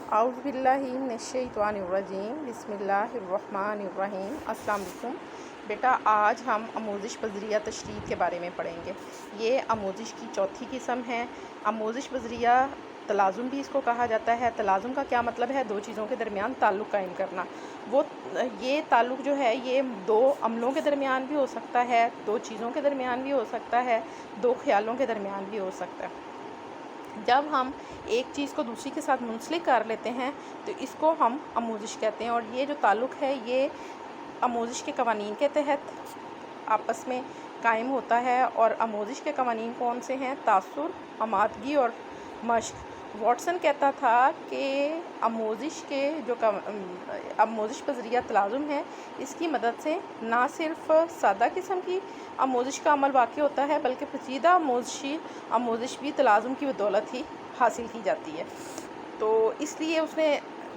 अऊज़ु बिल्लाहि मिनश्शैतानिर्रजीम बिस्मिल्लाहिर्रहमानिर्रहीम। अस्सलाम वालेकुम। बेटा, आज हम आमोज़िश बज़रिया तशरीद के बारे में पढ़ेंगे। ये आमोज़िश की चौथी किस्म है। आमोज़िश बज़रिया तलाज़ुम भी इसको कहा जाता है। तलाज़ुम का क्या मतलब है? दो चीज़ों के दरमियान ताल्लुक़ कायम करना। ये ताल्लुक़ जो है ये दो अमलों के दरमियान भी हो सकता है, दो चीज़ों के दरमियान भी हो सकता है, दो ख़्यालों के दरमियान भी हो सकता है। जब हम एक चीज़ को दूसरी के साथ मुंसलिक कर लेते हैं तो इसको हम आमोज़िश कहते हैं। और ये जो ताल्लुक़ है ये आमोज़िश के कवानीन के तहत आपस में कायम होता है। और आमोज़िश के कवानीन कौन से हैं? तासुर, आमादगी और मश्क। वाटसन कहता था कि आमोज़िश के जो आमोज़िश बज़रिया तलाज़ुम है इसकी मदद से ना सिर्फ़ सादा किस्म की आमोज़िश का अमल वाक़ई होता है बल्कि पेचीदा आमोज़िश भी तलाज़ुम की बदौलत ही हासिल की जाती है। तो इसलिए उसने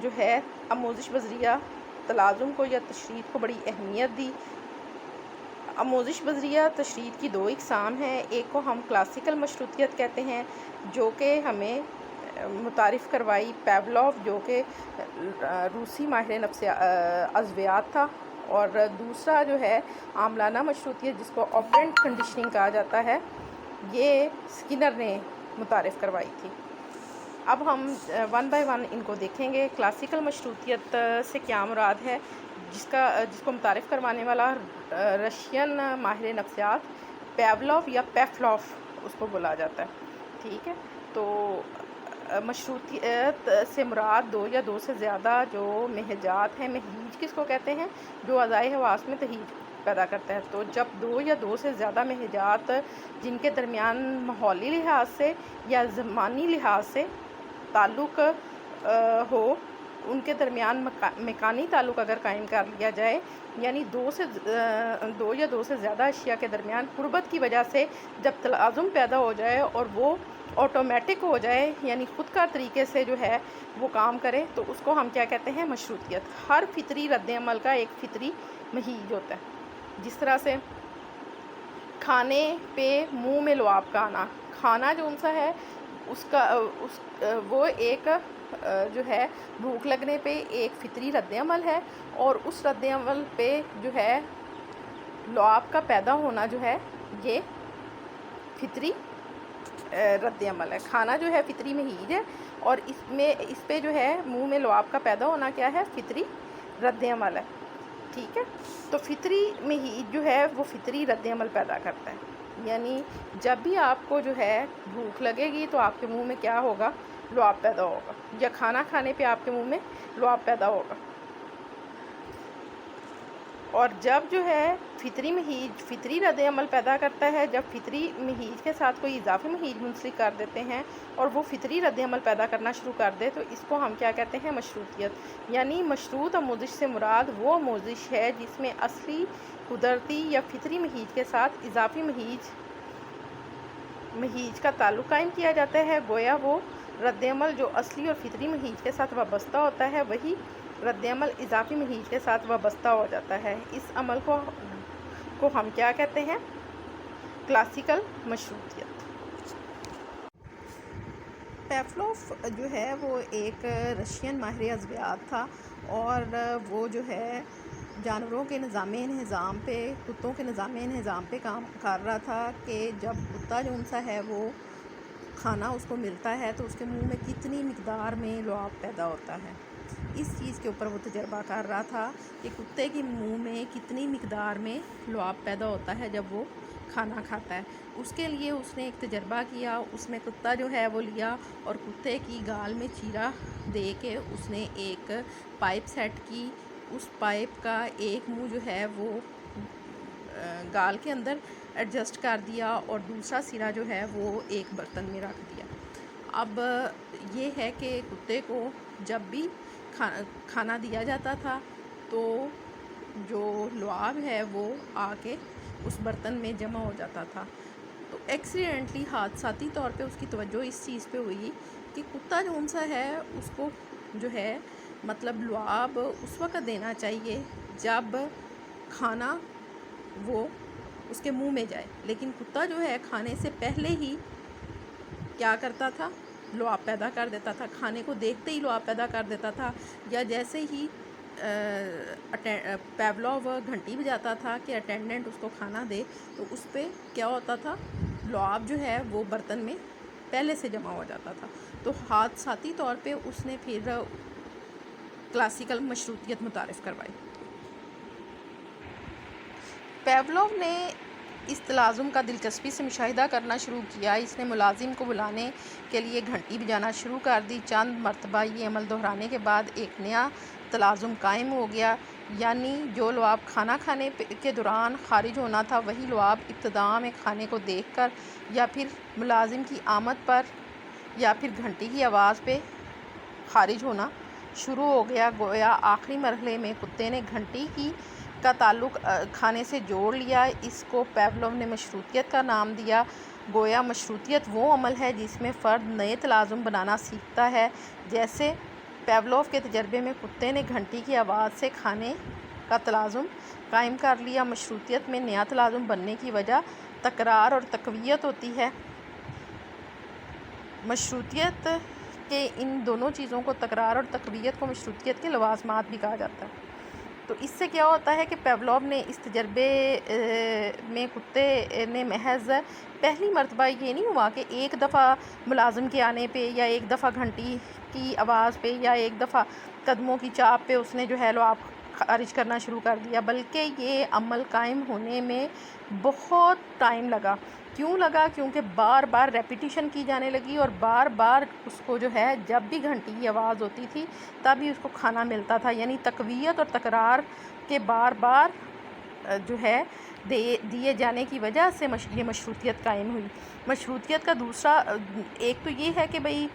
जो है आमोज़िश बज़रिया तलाज़ुम को या तशरीद को बड़ी अहमियत दी। आमोज़िश बज़रिया तशरीद की दो इक़साम हैं। एक को हम क्लासिकल मशरूतियत कहते हैं जो कि हमें मुतारिफ़ करवाई पावलोव, जो कि रूसी माहिर अज़वियात था। और दूसरा जो है आमलाना मशरूतियत जिसको ऑपरेंट कंडीशनिंग कहा जाता है, ये स्किनर ने मुतारिफ़ करवाई थी। अब हम वन बाय वन इनको देखेंगे। क्लासिकल मशरूतियत से क्या मुराद है? जिसको मुतारिफ़ करवाने वाला रशियन माहिर नफ्सियात पावलोव या पेफलोव उसको बोला जाता है। ठीक है, तो मशरूतियत से मुराद दो या दो से ज़्यादा जो महजात हैं। महीज किसको कहते हैं? जो अज़ाए हवास में तहीज पैदा करता है। तो जब दो या दो से ज़्यादा महजात जिनके दरमियान माहौली लिहाज से या ज़मानी लिहाज से ताल्लुक़ हो, उनके दरमियान मकानी ताल्लुक़ अगर कायम कर लिया जाए, यानी दो या दो से ज़्यादा अशिया के दरमियान कुर्बत की वजह से जब तलाज़ुम पैदा हो जाए और वो ऑटोमेटिक हो जाए, यानी ख़ुद का तरीके से जो है वो काम करे, तो उसको हम क्या कहते हैं? मशरूतियत। हर फितरी रद्द-ए-अमल का एक फितरी महीज होता है। जिस तरह से खाने पे मुंह में लुआब का आना, खाना जो उनसा है वो एक जो है भूख लगने पे एक फितरी रद्द-ए-अमल है। और उस रद्द-ए-अमल पे जो है लुआब का पैदा होना जो है ये फितरी रद्द-ए-अमल है। खाना जो है फितरी महीज है और इस पे जो है मुंह में लुआब का पैदा होना क्या है? फितरी रद्द-ए-अमल है। ठीक है, तो फितरी महीज जो है वो फितरी रद्द-ए-अमल पैदा करता है। यानी जब भी आपको जो है भूख लगेगी तो आपके मुंह में क्या होगा? लुआब पैदा होगा, या खाना खाने पे आपके मुंह में लुआब पैदा होगा। और जब जो है फितरी महीज फितरी रद्द-ए-अमल पैदा करता है, जब फितरी महीज के साथ कोई इजाफी महीज मुंसलिक कर देते हैं और वो फितरी रद्द-ए-अमल पैदा करना शुरू कर दे, तो इसको हम क्या कहते हैं? मशरूतियत। यानी मशरूत आमोज़िश से मुराद वो आमोज़िश है जिसमें असली कुदरती या फितरी महीज के साथ इजाफी महीज का ताल्लुक़ कायम किया जाता है। गोया वो रद्द-ए-अमल जो असली और फितरी महीज के साथ वाबस्ता होता है, वही रद्द-ए-अमल इजाफी महीज के साथ वाबस्ता हो जाता है। इस अमल को हम क्या कहते हैं? क्लासिकल मशरूतियत। पावलोव जो है वो एक रशियन माहिर अज़वियात था और वो जो है जानवरों के निज़ाम पे, कुत्तों के निज़ाम पे काम कर रहा था कि जब कुत्ता जो उनसा है वो खाना उसको मिलता है तो उसके मुंह में कितनी मिक़दार में लुआब पैदा होता है। इस चीज़ के ऊपर वो तजर्बा कर रहा था कि कुत्ते के मुंह में कितनी मिक़दार में लुआब पैदा होता है जब वो खाना खाता है। उसके लिए उसने एक तजर्बा किया। उसमें कुत्ता जो है वो लिया और कुत्ते की गाल में चीरा दे के उसने एक पाइप सेट की। उस पाइप का एक मुंह जो है वो गाल के अंदर एडजस्ट कर दिया और दूसरा सिरा जो है वो एक बर्तन में रख दिया। अब ये है कि कुत्ते को जब भी खाना दिया जाता था तो जो लुआब है वो आके उस बर्तन में जमा हो जाता था। तो एक्सीडेंटली हादसाती तौर पे उसकी तवज्जो इस चीज़ पे हुई कि कुत्ता जो उनसा है उसको जो है मतलब लुआब उस वक़्त देना चाहिए जब खाना वो उसके मुंह में जाए, लेकिन कुत्ता जो है खाने से पहले ही क्या करता था? लुआब पैदा कर देता था, खाने को देखते ही लुआब पैदा कर देता था, या जैसे ही पेवलोव घंटी बजाता था कि अटेंडेंट उसको खाना दे, तो उस पर क्या होता था, लुआब जो है वो बर्तन में पहले से जमा हो जाता था। तो हादसाती तौर पे उसने फिर क्लासिकल मशरूतियत मुतारिफ़ करवाई। पेवलोव ने इस तलाज़ुम का दिलचस्पी से मुशाहिदा करना शुरू किया। इसने मुलाजिम को बुलाने के लिए घंटी बजाना शुरू कर दी। चंद मरतबा ये अमल दोहराने के बाद एक नया तलाज़ुम कायम हो गया, यानी जो लुआब खाना खाने के दौरान ख़ारिज होना था, वही लुआब इब्तिदा में खाने को देखकर या फिर मुलाजिम की आमद पर या फिर घंटी की आवाज़ पे ख़ारिज होना शुरू हो गया। गोया आखिरी मरहले में कुत्ते ने घंटी का ताल्लुक़ खाने से जोड़ लिया। इसको पेवलोव ने मशरूतियत का नाम दिया। गोया मशरूतियत वो अमल है जिसमें फ़र्द नए तलाज़ुम बनाना सीखता है। जैसे पेवलोव के तजर्बे में कुत्ते ने घंटी की आवाज़ से खाने का तलाज़ुम कायम कर लिया। मशरूतियत में नया तलाज़ुम बनने की वजह तकरार और तक़वियत होती है। मशरूतियत के इन दोनों चीज़ों को, तकरार और तक़वियत को, मशरूतियत के लवाज़मात भी कहा जाता है। तो इससे क्या होता है कि पेवलोव ने इस तजर्बे में कुत्ते ने महज पहली मरतबा ये नहीं हुआ कि एक दफ़ा मुलाजिम के आने पे या एक दफ़ा घंटी की आवाज़ पे या एक दफ़ा कदमों की चाप पे उसने जो है लुआब ख़ारिज करना शुरू कर दिया, बल्कि ये अमल कायम होने में बहुत टाइम लगा। क्यों लगा? क्योंकि बार बार रेपिटिशन की जाने लगी और बार बार उसको जो है जब भी घंटी की आवाज़ होती थी तभी उसको खाना मिलता था। यानी तक़वियत और तकरार के बार बार जो है दिए जाने की वजह से ये मशरूतियत कायम हुई। मशरूतियत का दूसरा एक तो ये है कि भाई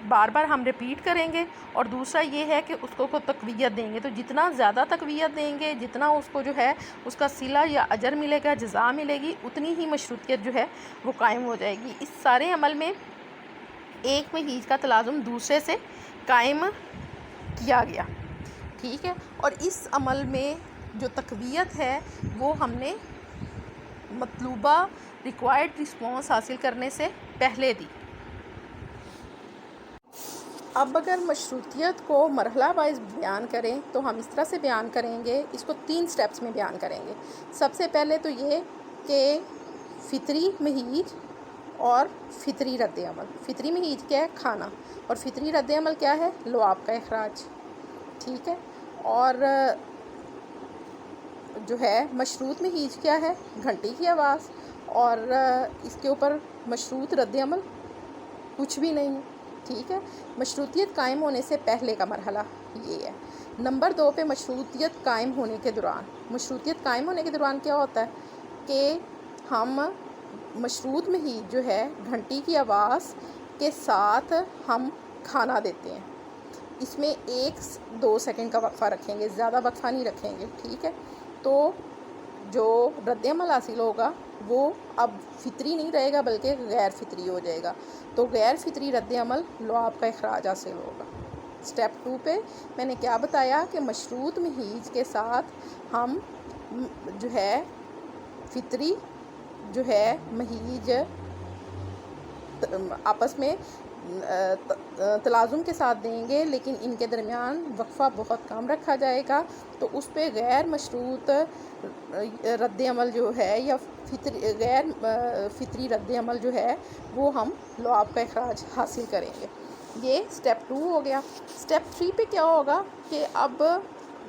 बार बार हम रिपीट करेंगे, और दूसरा ये है कि उसको तक़वियत देंगे। तो जितना ज़्यादा तक़वियत देंगे, जितना उसको जो है उसका सिला या अजर मिलेगा, जज़ा मिलेगी, उतनी ही मशरूतियत जो है वो कायम हो जाएगी। इस सारे अमल में एक महीज का तलाज़ुम दूसरे से कायम किया गया, ठीक है। और इस अमल में जो तक़वियत है वो हमने मतलूबा रिक्वायर्ड रिस्पॉन्स हासिल करने से पहले दी। अब अगर मशरूतियत को मरहला वाइज बयान करें तो हम इस तरह से बयान करेंगे, इसको 3 स्टेप्स में बयान करेंगे। सबसे पहले तो ये कि फ़ितरी महीज और फ़ितरी रद्द-ए-अमल। फ़ितरी महीज क्या है? खाना। और फ़ितरी रद्द-ए-अमल क्या है? लुआब का इखराज, ठीक है। और जो है मशरूत महीज क्या है? घंटी की आवाज़। और इसके ऊपर मशरूत रद्द-ए-अमल कुछ भी नहीं है, ठीक है। मशरूतियत कायम होने से पहले का मरहला ये है। नंबर 2 पे मशरूतियत कायम होने के दौरान। मशरूतियत कायम होने के दौरान क्या होता है कि हम मशरूत में ही जो है घंटी की आवाज़ के साथ हम खाना देते हैं। इसमें 1-2 सेकंड का वक्फ़ा रखेंगे, ज़्यादा वक्फ़ा नहीं रखेंगे, ठीक है। तो जो रद्द-ए-अमल हासिल होगा वो अब फ़ितरी नहीं रहेगा बल्कि गैर फ़ितरी हो जाएगा। तो गैर फ़ितरी रद्द-ए-अमल लुआब का इखराज हासिल होगा। स्टेप 2 पे मैंने क्या बताया कि मशरूत महीज के साथ हम जो है फ़ितरी जो है महीज आपस में तलाज़ुम के साथ देंगे, लेकिन इनके दरमियान वक्फ़ा बहुत कम रखा जाएगा। तो उस पे गैर मशरूत रद्द-ए-अमल जो है या गैर फ़ितरी रद्द-ए-अमल जो है वो हम लुआब का इखराज हासिल करेंगे। ये स्टेप 2 हो गया। स्टेप 3 पे क्या होगा कि अब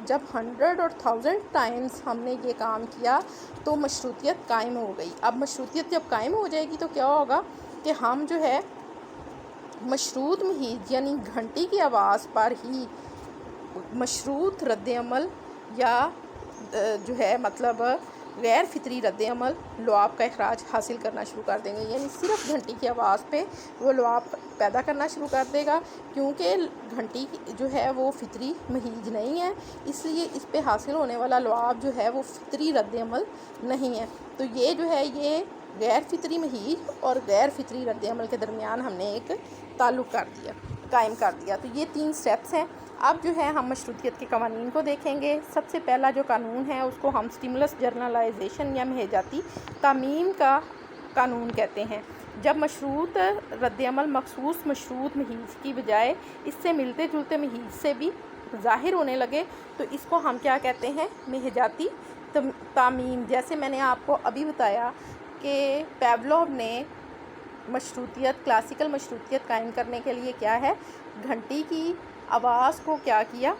जब 100 और 1000 टाइम्स हमने ये काम किया तो मशरूतियत कायम हो गई। अब मशरूतियत जब कायम हो जाएगी तो क्या होगा कि हम जो है मशरूत महीज यानी घंटी की आवाज़ पर ही मशरूत रद्द-ए-अमल या जो है मतलब गैर फ़ितरी रद्द-ए-अमल लुआब का इखराज हासिल करना शुरू कर देंगे। यानी सिर्फ़ घंटी की आवाज़ पे वो लुआब पैदा करना शुरू कर देगा, क्योंकि घंटी जो है वो फ़ितरी महीज नहीं है, इसलिए इस पे हासिल होने वाला लुआब जो है वो फ़ितरी रद्द-ए-अमल नहीं है। तो ये जो है ये गैर फ़ितरी महीज और गैर फ़ितरी रद्द-ए-अमल के दरमियान हमने एक ताल्लुक़ कर दिया, कायम कर दिया। तो ये 3 स्टेप्स हैं। अब जो है हम मशरूतियत के कवानीन को देखेंगे। सबसे पहला जो कानून है उसको हम स्टिमुलस जर्नलाइजेशन या महजाती तामीम का कानून कहते हैं। جب مشروط رد عمل مخصوص مشروط محیط کی بجائے اس سے ملتے جلتے محیط سے بھی ظاہر ہونے لگے تو اس کو ہم کیا کہتے ہیں؟ محجاتی تعمیم۔ جیسے میں نے آپ کو ابھی بتایا کہ پیولوو نے مشروطیت، کلاسیکل مشروطیت قائم کرنے کے لیے کیا ہے؟ گھنٹی کی آواز کو کیا کیا؟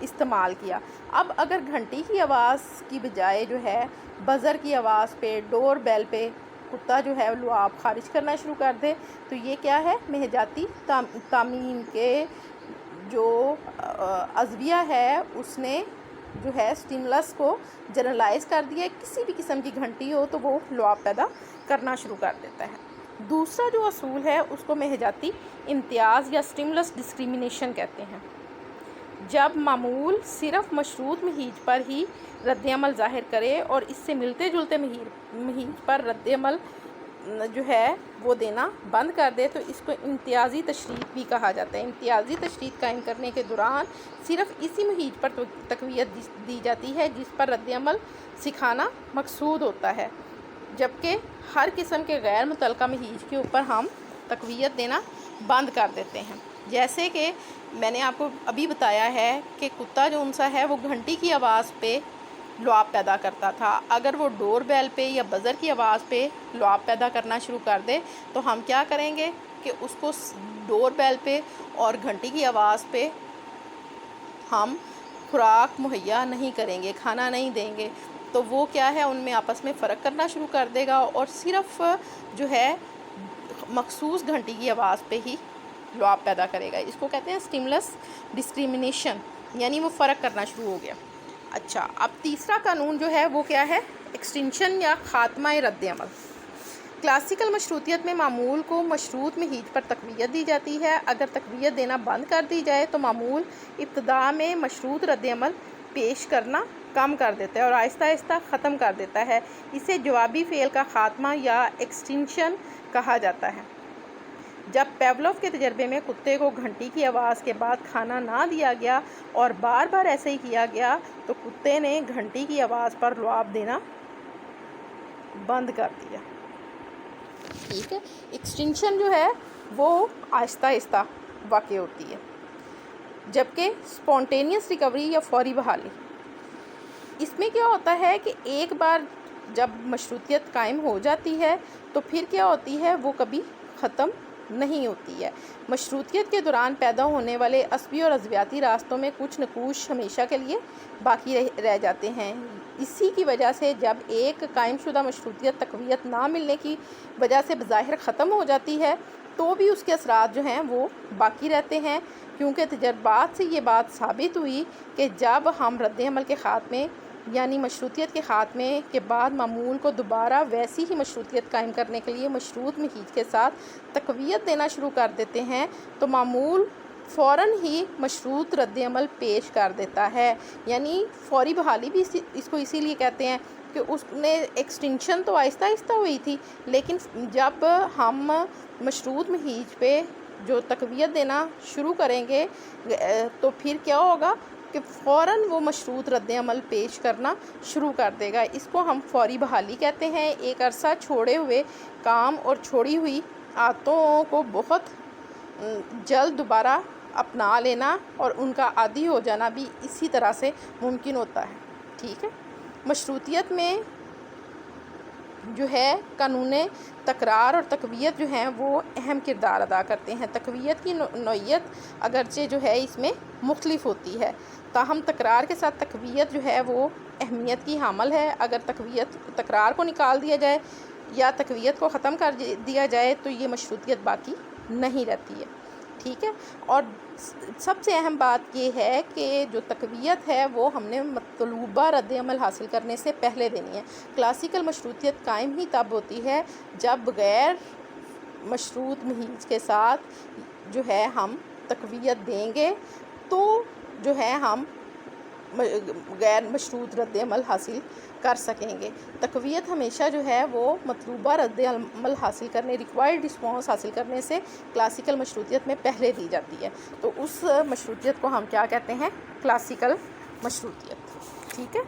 استعمال کیا۔ اب اگر گھنٹی کی آواز کی بجائے جو ہے بزر کی آواز پہ، ڈور بیل پہ کتا جو ہے لعاب خارج کرنا شروع کر دے تو یہ کیا ہے؟ محجاتی تعمیم کے جو ازویہ ہے اس نے جو ہے سٹیمولس کو جنرلائز کر دیا، کسی بھی قسم کی گھنٹی ہو تو وہ لعاب پیدا کرنا شروع کر دیتا ہے۔ دوسرا جو اصول ہے اس کو محجاتی امتیاز یا سٹیمولس ڈسکریمنیشن کہتے ہیں۔ جب معمول صرف مشروط محیط پر ہی رد عمل ظاہر کرے اور اس سے ملتے جلتے محیط پر رد عمل جو ہے وہ دینا بند کر دے تو اس کو امتیازی تشریط بھی کہا جاتا ہے۔ امتیازی تشریط قائم کرنے کے دوران صرف اسی محیط پر تقویت دی جاتی ہے جس پر رد عمل سکھانا مقصود ہوتا ہے، جبکہ ہر قسم کے غیر متعلقہ محیط کے اوپر ہم تقویت دینا بند کر دیتے ہیں۔ جیسے کہ میں نے آپ کو ابھی بتایا ہے کہ کتا جو انسا ہے وہ گھنٹی کی آواز پہ لعاب پیدا کرتا تھا، اگر وہ ڈور بیل پہ یا بزر کی آواز پہ لعاب پیدا کرنا شروع کر دے تو ہم کیا کریں گے کہ اس کو ڈور بیل پہ اور گھنٹی کی آواز پہ ہم خوراک مہیا نہیں کریں گے، کھانا نہیں دیں گے، تو وہ کیا ہے ان میں آپس میں فرق کرنا شروع کر دے گا اور صرف جو ہے مخصوص گھنٹی کی آواز پہ ہی لعاب پیدا کرے گا۔ اس کو کہتے ہیں سٹیمولس ڈسکریمنیشن، یعنی وہ فرق کرنا شروع ہو گیا۔ اچھا، اب تیسرا قانون جو ہے وہ کیا ہے؟ ایکسٹنکشن یا خاتمہ رد عمل۔ کلاسیکل مشروطیت میں معمول کو مشروط محیط پر تقویت دی جاتی ہے، اگر تقویت دینا بند کر دی جائے تو معمول ابتدا میں مشروط رد عمل پیش کرنا کم کر دیتا ہے اور آہستہ آہستہ ختم کر دیتا ہے۔ اسے جوابی فعل کا خاتمہ یا ایکسٹنکشن کہا جاتا ہے۔ جب پیولوو کے تجربے میں کتے کو گھنٹی کی آواز کے بعد کھانا نہ دیا گیا اور بار بار ایسے ہی کیا گیا تو کتے نے گھنٹی کی آواز پر لعاب دینا بند کر دیا۔ ٹھیک ہے، ایکسٹنکشن جو ہے وہ آہستہ آہستہ واقع ہوتی ہے، جبکہ اسپونٹینیس ریکوری یا فوری بحالی، اس میں کیا ہوتا ہے کہ ایک بار جب مشروطیت قائم ہو جاتی ہے تو پھر کیا ہوتی ہے وہ کبھی ختم نہیں ہوتی ہے۔ مشروطیت کے دوران پیدا ہونے والے عصبی اور عضویاتی راستوں میں کچھ نقوش ہمیشہ کے لیے باقی رہ جاتے ہیں۔ اسی کی وجہ سے جب ایک قائم شدہ مشروطیت تقویت نہ ملنے کی وجہ سے بظاہر ختم ہو جاتی ہے تو بھی اس کے اثرات جو ہیں وہ باقی رہتے ہیں، کیونکہ تجربات سے یہ بات ثابت ہوئی کہ جب ہم رد عمل کے خاتمے یعنی مشروطیت کے خاتمے کے بعد معمول کو دوبارہ ویسی ہی مشروطیت قائم کرنے کے لیے مشروط محیط کے ساتھ تقویت دینا شروع کر دیتے ہیں تو معمول فوراً ہی مشروط رد عمل پیش کر دیتا ہے۔ یعنی فوری بحالی بھی اس کو اسی لیے کہتے ہیں کہ اس نے ایکسٹنکشن تو آہستہ آہستہ ہوئی تھی، لیکن جب ہم مشروط محیط پہ جو تقویت دینا شروع کریں گے تو پھر کیا ہوگا کہ فوراً وہ مشروط رد عمل پیش کرنا شروع کر دے گا۔ اس کو ہم فوری بحالی کہتے ہیں۔ ایک عرصہ چھوڑے ہوئے کام اور چھوڑی ہوئی عادتوں کو بہت جلد دوبارہ اپنا لینا اور ان کا عادی ہو جانا بھی اسی طرح سے ممکن ہوتا ہے۔ ٹھیک ہے، مشروطیت میں جو ہے قانون تکرار اور تقویت جو ہیں وہ اہم کردار ادا کرتے ہیں۔ تقویت کی نوعیت اگرچہ جو ہے اس میں مختلف ہوتی ہے، تاہم تکرار کے ساتھ تقویت جو ہے وہ اہمیت کی حامل ہے۔ اگر تکرار کو نکال دیا جائے یا تقویت کو ختم کر دیا جائے تو یہ مشروطیت باقی نہیں رہتی ہے۔ ٹھیک ہے، اور سب سے اہم بات یہ ہے کہ جو تقویت ہے وہ ہم نے مطلوبہ رد عمل حاصل کرنے سے پہلے دینی ہے۔ کلاسیکل مشروطیت قائم ہی تب ہوتی ہے جب غیر مشروط محیط کے ساتھ جو ہے ہم تقویت دیں گے تو جو ہے ہم غیر مشروط رد عمل حاصل کر سکیں گے۔ تقویت ہمیشہ جو ہے وہ مطلوبہ رد عمل حاصل کرنے، ریکوائرڈ رسپانس حاصل کرنے سے کلاسیکل مشروطیت میں پہلے دی جاتی ہے، تو اس مشروطیت کو ہم کیا کہتے ہیں؟ کلاسیکل مشروطیت۔ ٹھیک ہے۔